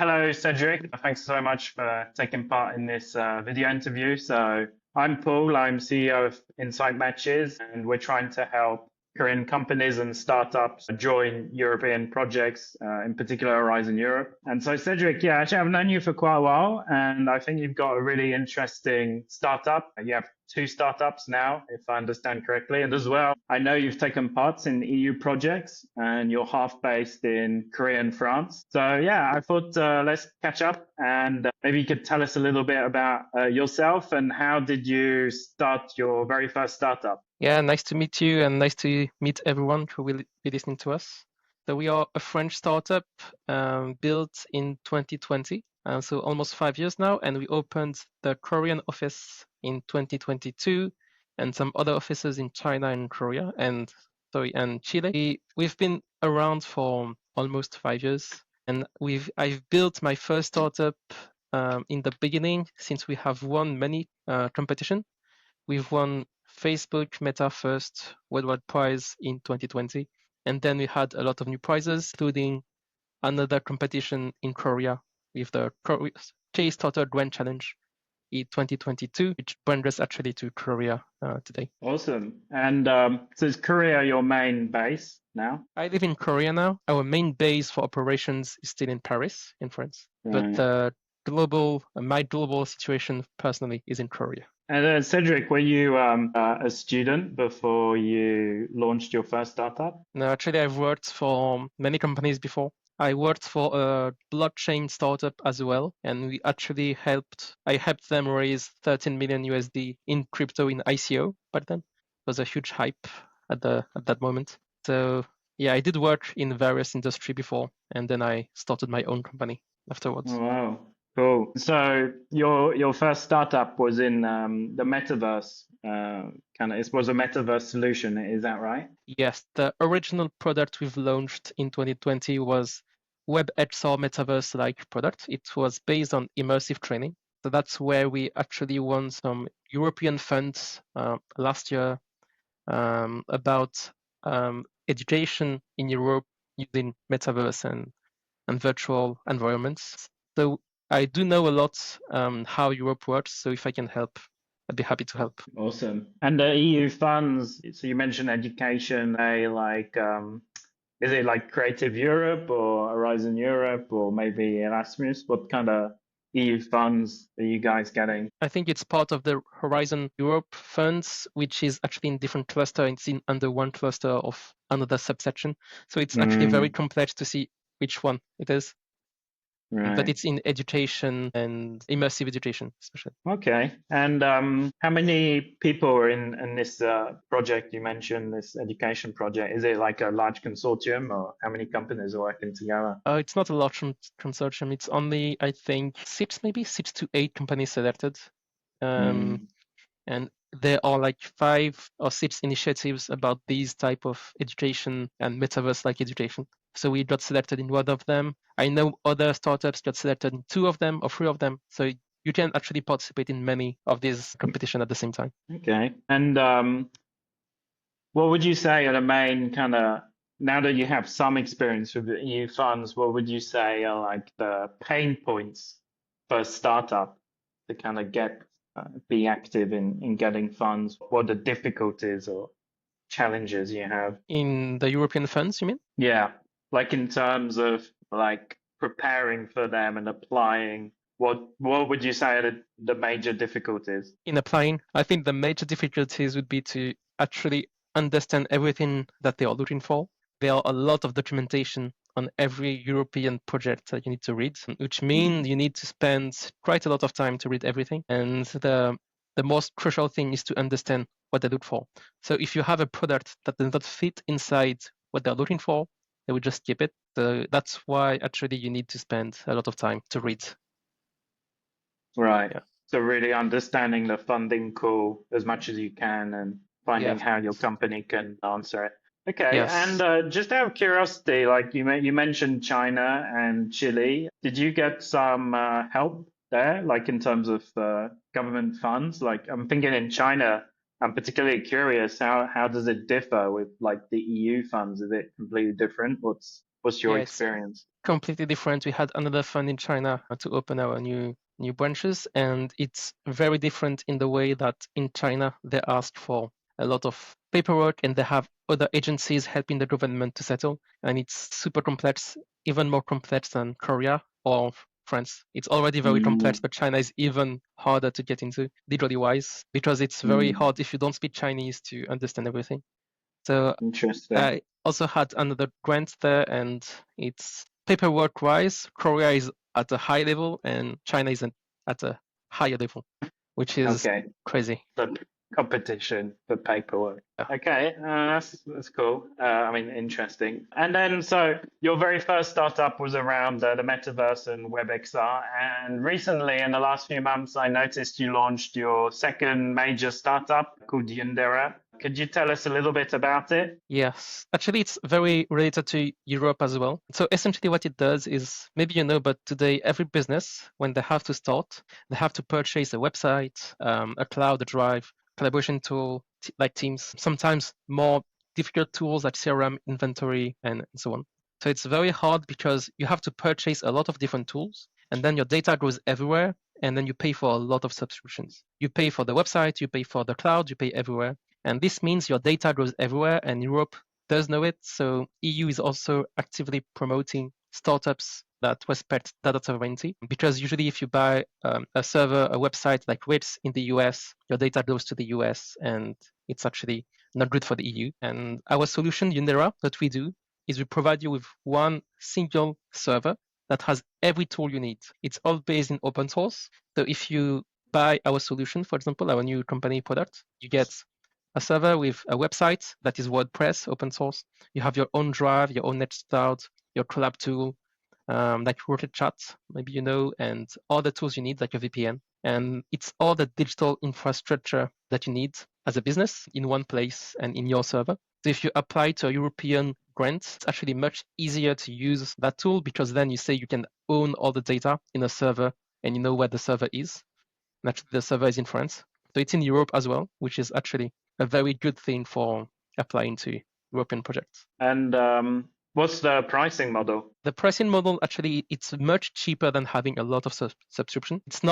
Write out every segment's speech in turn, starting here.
Hello, Cedric. Thanks so much for taking part in this video interview. So I'm Paul. I'm CEO of InsightMatches, and we're trying to help Korean companies and startups join European projects, in particular Horizon Europe. And so, Cedric, yeah, actually, I've known you for quite a while, and I think you've got a really interesting startup. You have two startups now, if I understand correctly. And as well, I know you've taken part in EU projects, and you're half based in Korea and France. So, yeah, I thought let's catch up, and maybe you could tell us a little bit about yourself and how did you start your very first startup? Yeah, nice to meet you and nice to meet everyone who will be listening to us. So we are a French startup built in 2020, so almost 5 years now, and we opened the Korean office in 2022 and some other offices in China and Korea and Chile. We've been around for almost 5 years, and I've built my first startup in the beginning since we have won many competition. We've won Facebook Meta First Worldwide Prize in 2020. And then we had a lot of new prizes, including another competition in Korea with the K-Starter Grand Challenge in 2022, which brings us actually to Korea today. Awesome. And so is Korea your main base now? I live in Korea now. Our main base for operations is still in Paris, in France. But my global situation personally is in Korea. And Cedric, were you a student before you launched your first startup? No, actually, I've worked for many companies before. I worked for a blockchain startup as well, and I helped them raise 13 million USD in crypto in ICO back then. It was a huge hype at that moment. So yeah, I did work in various industry before, and then I started my own company afterwards. Oh, wow. Cool. So your first startup was in the Metaverse it was a Metaverse solution, is that right? Yes, the original product we've launched in 2020 was WebXR Metaverse-like product. It was based on immersive training. So that's where we actually won some European funds last year about education in Europe using Metaverse and virtual environments. So I do know a lot how Europe works. So if I can help, I'd be happy to help. Awesome. And the EU funds, so you mentioned education, is it like Creative Europe or Horizon Europe or maybe Erasmus? What kind of EU funds are you guys getting? I think it's part of the Horizon Europe funds, which is actually in different cluster. It's in under one cluster of another subsection. So it's actually very complex to see which one it is. Right. But it's in education and immersive education, especially. Okay. And how many people are in this project you mentioned, this education project? Is it like a large consortium or how many companies are working together? It's not a large consortium. It's only, I think, maybe 6 to 8 companies selected. And there are like 5 or 6 initiatives about these type of education and metaverse-like education. So we got selected in one of them. I know other startups got selected in 2 of them or 3 of them. So you can actually participate in many of these competition at the same time. Okay. And what would you say are the main now that you have some experience with the EU funds, what would you say are like the pain points for a startup to kind of be active in getting funds? What are the difficulties or challenges you have? In the European funds, you mean? Yeah, like in terms of like preparing for them and applying, what would you say are the major difficulties? In applying, I think the major difficulties would be to actually understand everything that they are looking for. There are a lot of documentation on every European project that you need to read, which means you need to spend quite a lot of time to read everything. And the most crucial thing is to understand what they look for. So if you have a product that does not fit inside what they're looking for, they will just skip it. So that's why actually you need to spend a lot of time to read. Right. Yeah. So really understanding the funding call as much as you can and finding how your company can answer it. Okay. Yes. And just out of curiosity, like you mentioned China and Chile, did you get some help there, like in terms of government funds? Like I'm thinking in China, I'm particularly curious how does it differ with like the EU funds? Is it completely different? What's your Yeah, it's experience? completely different. We had another fund in China to open our new branches, and it's very different in the way that in China they ask for a lot of paperwork and they have other agencies helping the government to settle, and it's super complex, even more complex than Korea or France. It's already very complex, Mm, but China is even harder to get into legally wise because it's very mm, hard if you don't speak Chinese to understand everything. So interesting. I also had another grant there, and it's paperwork-wise, Korea is at a high level and China is at a higher level, which is Okay. crazy. The competition for paperwork. Yeah. Okay, that's cool. I mean, interesting. And then, so your very first startup was around the metaverse and WebXR, and recently, in the last few months, I noticed you launched your second major startup called Yundera. Could you tell us a little bit about it? Yes, actually, it's very related to Europe as well. So essentially, what it does is maybe you know, but today every business, when they have to start, they have to purchase a website, a cloud, a drive, collaboration tool like Teams, sometimes more difficult tools like CRM, inventory, and so on. So it's very hard because you have to purchase a lot of different tools, and then your data goes everywhere, and then you pay for a lot of subscriptions. You pay for the website, you pay for the cloud, you pay everywhere. And this means your data goes everywhere, and Europe does know it. So EU is also actively promoting startups that respect data sovereignty, because usually if you buy a server, a website like Wix in the US, your data goes to the US, and it's actually not good for the EU. And our solution, Yundera, what we do is we provide you with one single server that has every tool you need. It's all based in open source. So if you buy our solution, for example, our new company product, you get a server with a website that is WordPress, open source. You have your own drive, your own Nextcloud, your collab tool, like Rocket Chat, maybe you know, and all the tools you need, like a VPN. And it's all the digital infrastructure that you need as a business in one place and in your server. So if you apply to a European grant, it's actually much easier to use that tool because then you say you can own all the data in a server and you know where the server is. And actually, the server is in France. So it's in Europe as well, which is actually a very good thing for applying to European projects. And what's the pricing model? The pricing model actually it's much cheaper than having a lot of subscription. It's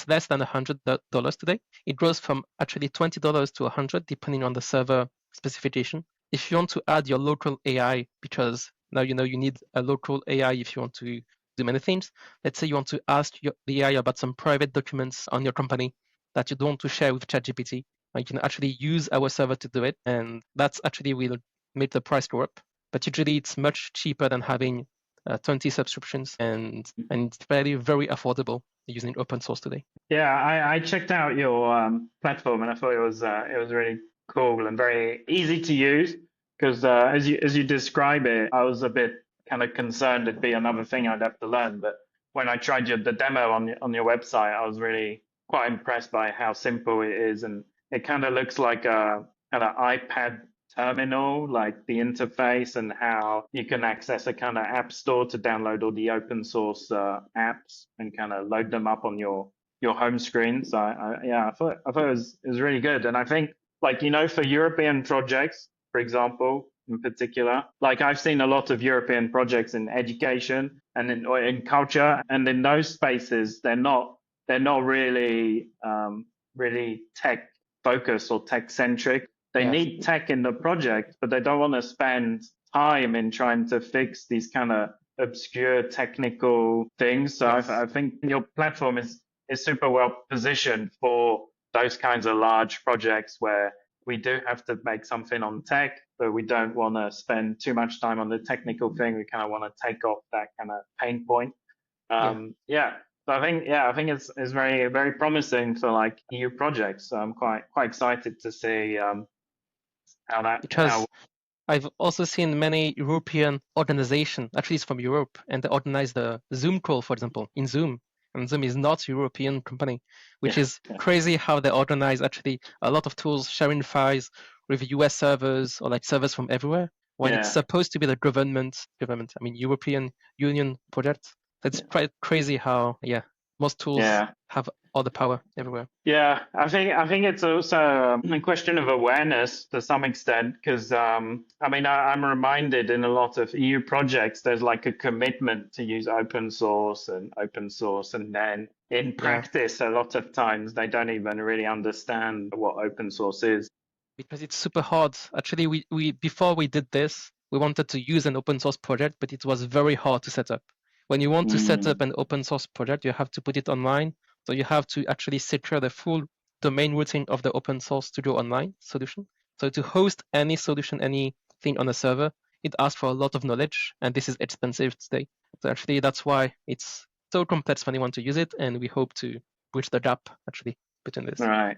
less than $100 today. It goes from actually $20 to 100 depending on the server specification. If you want to add your local AI, because now you know you need a local AI if you want to do many things. Let's say you want to ask the AI about some private documents on your company that you don't want to share with ChatGPT. You can actually use our server to do it, and that's actually will make the price go up. But usually it's much cheaper than having 20 subscriptions, and it's very affordable using open source today. Yeah, I checked out your platform and I thought it was really cool and very easy to use because as you describe it, I was a bit kind of concerned it'd be another thing I'd have to learn. But when I tried the demo on your website, I was really quite impressed by how simple it is, and it kind of looks like a kind of iPad terminal, like the interface and how you can access a kind of app store to download all the open source apps and kind of load them up on your home screen. So yeah, I thought it was really good. And I think like, you know, for European projects, for example, in particular, like I've seen a lot of European projects in education and in culture, and in those spaces, they're not really really tech focused or tech centric. They Yes. need tech in the project, but they don't want to spend time in trying to fix these kind of obscure technical things. So Yes. I think your platform is super well positioned for those kinds of large projects where we do have to make something on tech, but we don't want to spend too much time on the technical thing. We kind of want to take off that kind of pain point. Yeah. Yeah. So I think it's very promising for like EU projects. So I'm quite excited to see how Because I've also seen many European organizations, actually it's from Europe, and they organize the Zoom call, for example, in Zoom. And Zoom is not a European company, which yeah is crazy how they organize actually a lot of tools sharing files with US servers or like servers from everywhere, when it's yeah supposed to be the I mean European Union project. It's yeah quite crazy how, yeah, most tools yeah. have all the power everywhere. Yeah, I think it's also a question of awareness to some extent because I mean I'm reminded in a lot of EU projects there's like a commitment to use open source, and then in Yeah, practice a lot of times they don't even really understand what open source is. because it's super hard. Actually, we before we did this, we wanted to use an open source project, but it was very hard to set up. When you want to set up Mm, an open source project, you have to put it online. So you have to actually secure the full domain routing of the open source Studio Online solution. So to host any solution, anything on a server, it asks for a lot of knowledge, and this is expensive today. So actually, that's why it's so complex when you want to use it, and we hope to bridge the gap actually between this. right.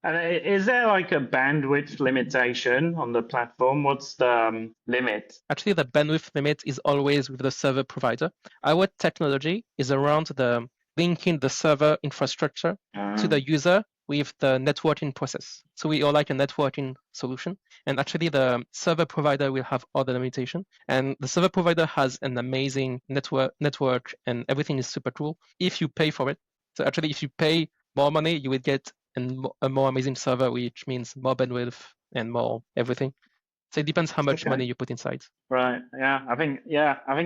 And is there like a bandwidth limitation on the platform? What's the limit? Actually, the bandwidth limit is always with the server provider. Our technology is around the linking the server infrastructure to the user with the networking process. So we are like a networking solution. And actually, the server provider will have other limitation. And the server provider has an amazing network, and everything is super cool if you pay for it. So actually, if you pay more money, you will get a more amazing server, which means more bandwidth and more everything. So it depends how much Okay. money you put inside. Right. I think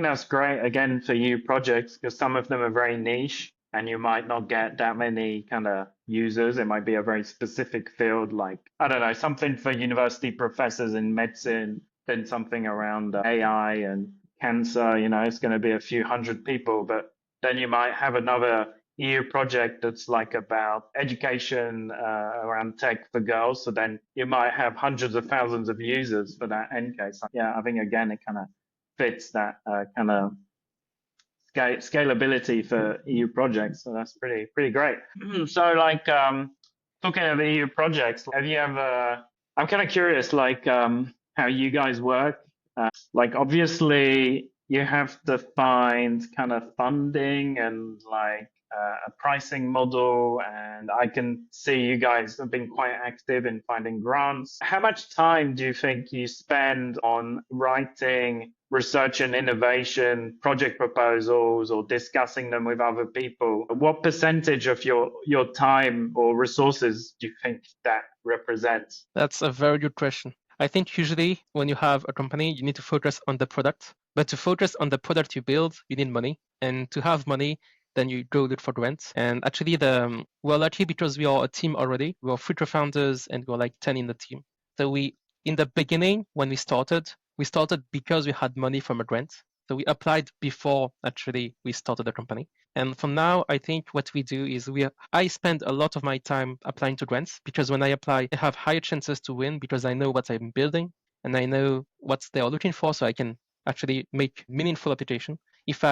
that's great again for you projects because some of them are very niche and you might not get that many kind of users. It might be a very specific field, like I don't know, something for university professors in medicine, then something around AI and cancer, it's going to be a few hundred people, but then you might have another EU project that's like about education around tech for girls. So then you might have hundreds of thousands of users for that end case. Yeah, I think again it kind of fits that kind of scalability for EU projects. So that's pretty great. So like talking of EU projects, have you ever? I'm kind of curious, like how you guys work. Like obviously you have to find kind of funding and like a pricing model, and I can see you guys have been quite active in finding grants. How much time do you think you spend on writing research and innovation project proposals or discussing them with other people? What percentage of your time or resources do you think that represents? That's a very good question. I think usually when you have a company, you need to focus on the product. But to focus on the product you build, you need money. And to have money, then you go look for grants. And actually, we're lucky because we are a team already. We are three co-founders and we're like 10 in the team. So in the beginning, when we started because we had money from a grant. So we applied before actually we started the company. And for now, I think what we do is I spend a lot of my time applying to grants because when I apply, I have higher chances to win because I know what I'm building and I know what they are looking for, so I can actually make meaningful application. If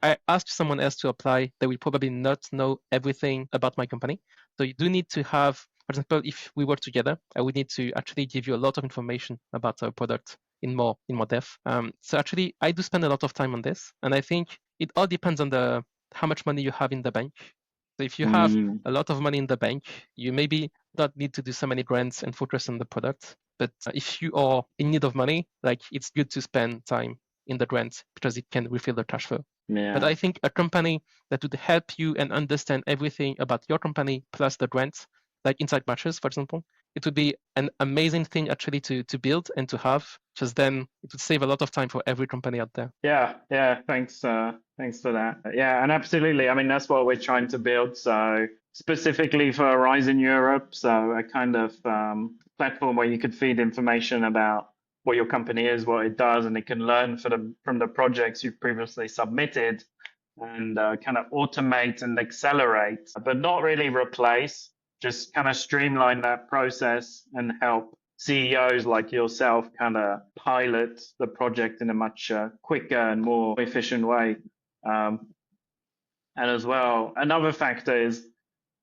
I ask someone else to apply, they will probably not know everything about my company. So you do need to have, for example, if we work together, I would need to actually give you a lot of information about our product in more depth. So actually, I do spend a lot of time on this, and I think it all depends on how much money you have in the bank. So if you have Mm, a lot of money in the bank, you maybe don't need to do so many grants and focus on the product. But if you are in need of money, like it's good to spend time in the grants because it can refill the cash flow. But yeah. I think a company that would help you and understand everything about your company plus the grants, like InsightMatches, for example, it would be an amazing thing actually to build and to have, because then it would save a lot of time for every company out there. Yeah. Thanks for that. Yeah, and absolutely. I mean, that's what we're trying to build. So specifically for Horizon Europe, so a kind of platform where you could feed information about what your company is, what it does, and it can learn from the projects you've previously submitted and kind of automate and accelerate, but not really replace, just kind of streamline that process and help CEOs like yourself kind of pilot the project in a much quicker and more efficient way. Um, and as well, another factor is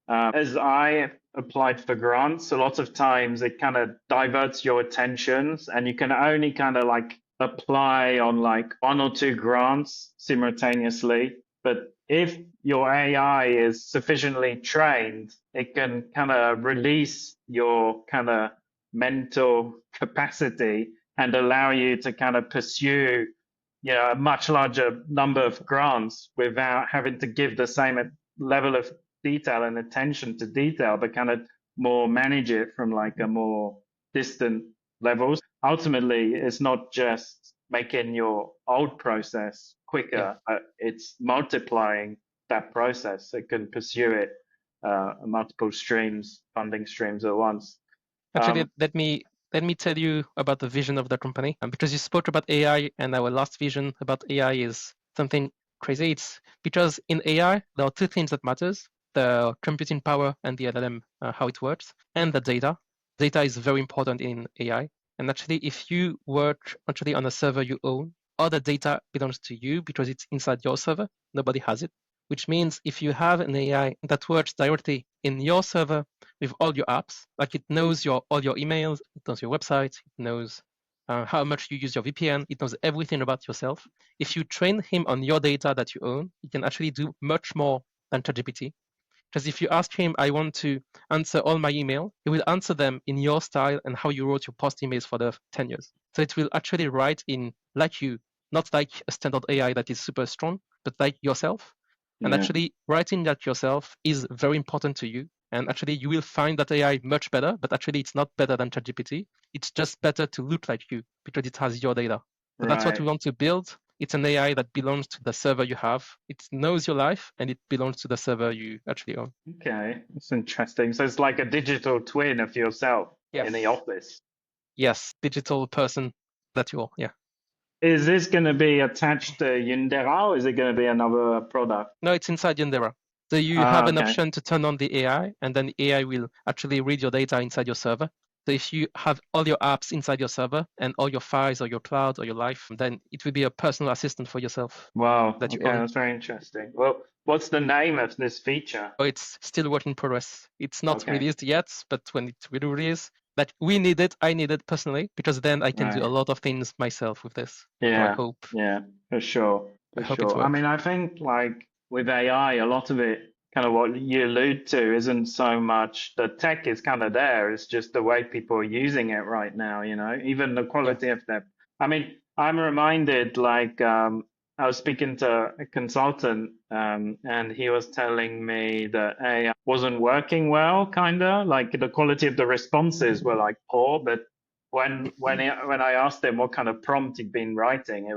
as I applied for grants, a lot of times it kind of diverts your attentions and you can only kind of like apply on like one or two grants simultaneously. But if your AI is sufficiently trained, it can kind of release your kind of mental capacity and allow you to kind of pursue a much larger number of grants without having to give the same level of detail and attention to detail, but kind of more manage it from like a more distant levels. Ultimately, it's not just making your old process Yeah. quicker, it's multiplying that process. It can pursue it multiple streams, funding streams at once. Actually, let me tell you about the vision of the company. Because you spoke about AI, and our last vision about AI is something crazy. It's because in AI there are two things that matters: the computing power and the LLM, how it works, and the data. Data is very important in AI. And actually, if you work actually on a server you own, all the data belongs to you because it's inside your server. Nobody has it. Which means if you have an AI that works directly in your server with all your apps, like it knows all your emails, it knows your website, it knows how much you use your VPN, it knows everything about yourself. If you train him on your data that you own, he can actually do much more than ChatGPT. Because if you ask him, I want to answer all my email, he will answer them in your style and how you wrote your post emails for the 10 years. So it will actually write in like you, not like a standard AI that is super strong, but like yourself. And Yeah. actually writing that yourself is very important to you. And actually you will find that AI much better, but actually it's not better than ChatGPT. It's just better to look like you because it has your data. So that's what Right. we want to build. It's an AI that belongs to the server you have. It knows your life and it belongs to the server you actually own. Okay, that's interesting. So it's like a digital twin of yourself in the Yes. office. Yes, digital person that you are. Yeah. Is this going to be attached to Yundera or is it going to be another product? No, it's inside Yundera. So you have Ah, an okay. option to turn on the AI, and then the AI will actually read your data inside your server. So if you have all your apps inside your server and all your files or your cloud or your life, then it will be a personal assistant for yourself Wow. that you Okay, own. that's very interesting. Well, what's the name of this feature? So it's still work in progress. It's not Okay, released yet, but when it will release, that we need it, I need it personally, because then I can do a right. lot of things myself with this. So Yeah, yeah, for sure, I for hope it sure. I works. mean, I think like with AI, a lot of it, kind of what you allude to, isn't so much the tech is kind of there. It's just the way people are using it right now, even the Yeah. quality of their. I mean, I'm reminded like I was speaking to a consultant and he was telling me that AI wasn't working well, kind of like the quality of the responses were like poor, but when I asked him what kind of prompt he'd been writing, it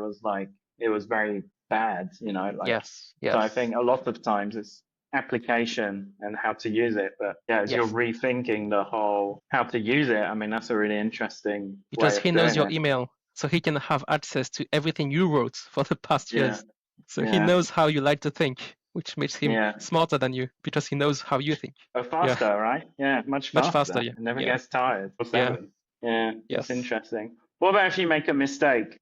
was very bad, like Yes. so I Yes. think a lot of times it's application and how to use it. But yeah, as you're Yes. rethinking the whole how to use it, I mean that's a really interesting way Because of he knows doing your it. email, so he can have access to everything you wrote for the past Yeah, years. So he yeah, knows how you like to think, which makes him yeah. smarter than you because he knows how you think. Yeah, Faster, right? Yeah, much much faster. faster. Yeah, It never yeah, gets tired. Or yeah. seven. Yeah, that's Yes. interesting. What about if you make a mistake?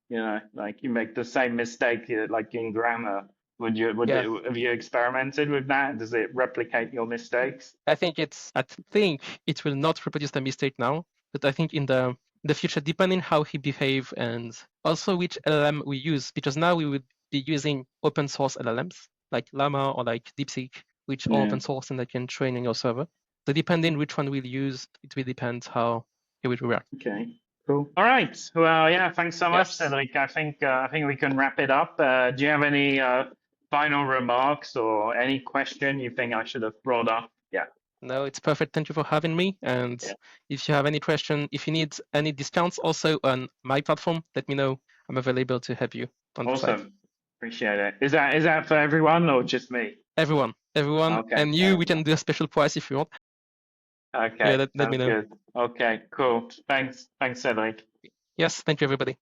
Like you make the same mistake, like in grammar. Yeah. Have you experimented with that? Does it replicate your mistakes? I think it will not reproduce the mistake now, but I think in the future, depending how he behave and also which LLM we use, because now we would be using open source LLMs like Llama or like DeepSeek, which are Yeah. open source and they can train in your server. So depending which one we'll use, it will depend how he will react. Okay. Cool. All right. Well, yeah. Thanks so much, Yes. Cedric. I think we can wrap it up. Do you have any final remarks or any question you think I should have brought up? Yeah. No, it's perfect. Thank you for having me. And Yeah. if you have any question, if you need any discounts also on my platform, let me know. I'm available to help you on that side. Awesome. Appreciate it. Is that for everyone or just me? Everyone, Okay, and you, we can everyone. do a special price if you want. Yeah, Okay, let me sounds know. good. Okay, cool. Thanks, Cedric. Yes, thank you, everybody.